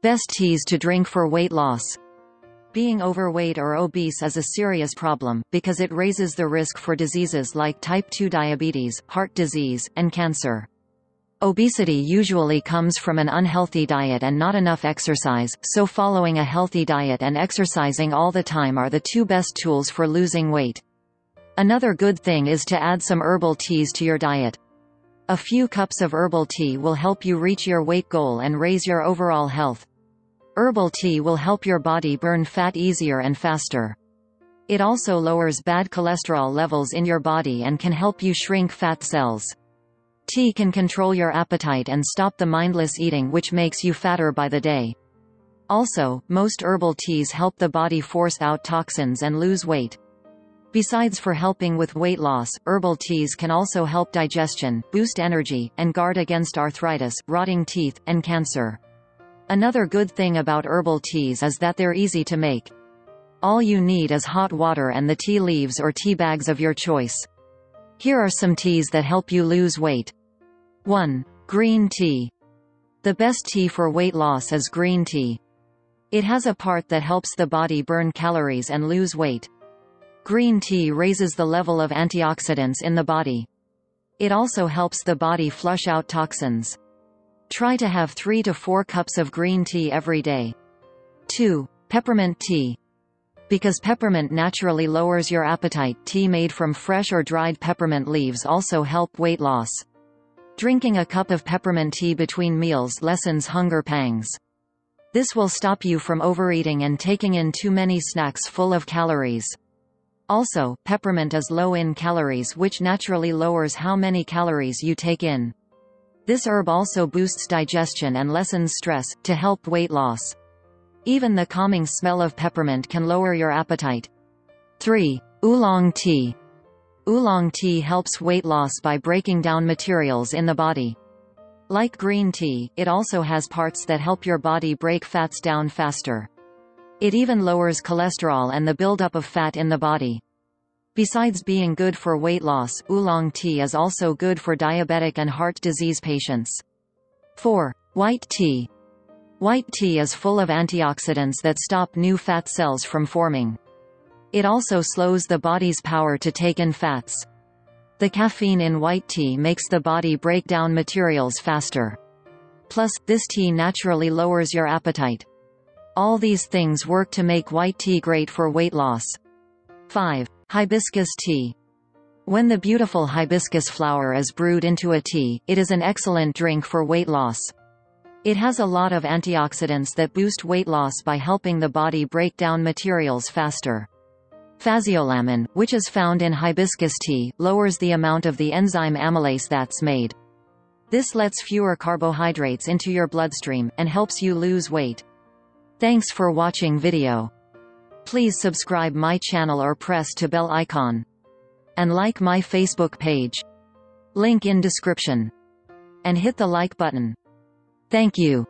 Best teas to drink for weight loss. Being overweight or obese is a serious problem, because it raises the risk for diseases like type 2 diabetes, heart disease, and cancer. Obesity usually comes from an unhealthy diet and not enough exercise, so following a healthy diet and exercising all the time are the two best tools for losing weight. Another good thing is to add some herbal teas to your diet. A few cups of herbal tea will help you reach your weight goal and raise your overall health. Herbal tea will help your body burn fat easier and faster. It also lowers bad cholesterol levels in your body and can help you shrink fat cells. Tea can control your appetite and stop the mindless eating which makes you fatter by the day. Also, most herbal teas help the body force out toxins and lose weight. Besides for helping with weight loss, herbal teas can also help digestion, boost energy, and guard against arthritis, rotting teeth, and cancer. Another good thing about herbal teas is that they're easy to make. All you need is hot water and the tea leaves or tea bags of your choice. Here are some teas that help you lose weight. 1. Green tea. The best tea for weight loss is green tea. It has a part that helps the body burn calories and lose weight. Green tea raises the level of antioxidants in the body. It also helps the body flush out toxins. Try to have 3 to 4 cups of green tea every day. 2. Peppermint tea. Because peppermint naturally lowers your appetite, tea made from fresh or dried peppermint leaves also help weight loss. Drinking a cup of peppermint tea between meals lessens hunger pangs. This will stop you from overeating and taking in too many snacks full of calories. Also, peppermint is low in calories, which naturally lowers how many calories you take in. This herb also boosts digestion and lessens stress, to help weight loss. Even the calming smell of peppermint can lower your appetite. 3. Oolong tea. Oolong tea helps weight loss by breaking down materials in the body. Like green tea, it also has parts that help your body break fats down faster. It even lowers cholesterol and the buildup of fat in the body. Besides being good for weight loss, oolong tea is also good for diabetic and heart disease patients. 4. White tea. White tea is full of antioxidants that stop new fat cells from forming. It also slows the body's power to take in fats. The caffeine in white tea makes the body break down materials faster. Plus, this tea naturally lowers your appetite. All these things work to make white tea great for weight loss. 5. Hibiscus tea. When the beautiful hibiscus flower is brewed into a tea, it is an excellent drink for weight loss. It has a lot of antioxidants that boost weight loss by helping the body break down materials faster. Phaseolamin, which is found in hibiscus tea, lowers the amount of the enzyme amylase that's made. This lets fewer carbohydrates into your bloodstream, and helps you lose weight. Thanks for watching video. Please subscribe my channel or press to bell icon. And like my Facebook page. Link in description. And hit the like button. Thank you.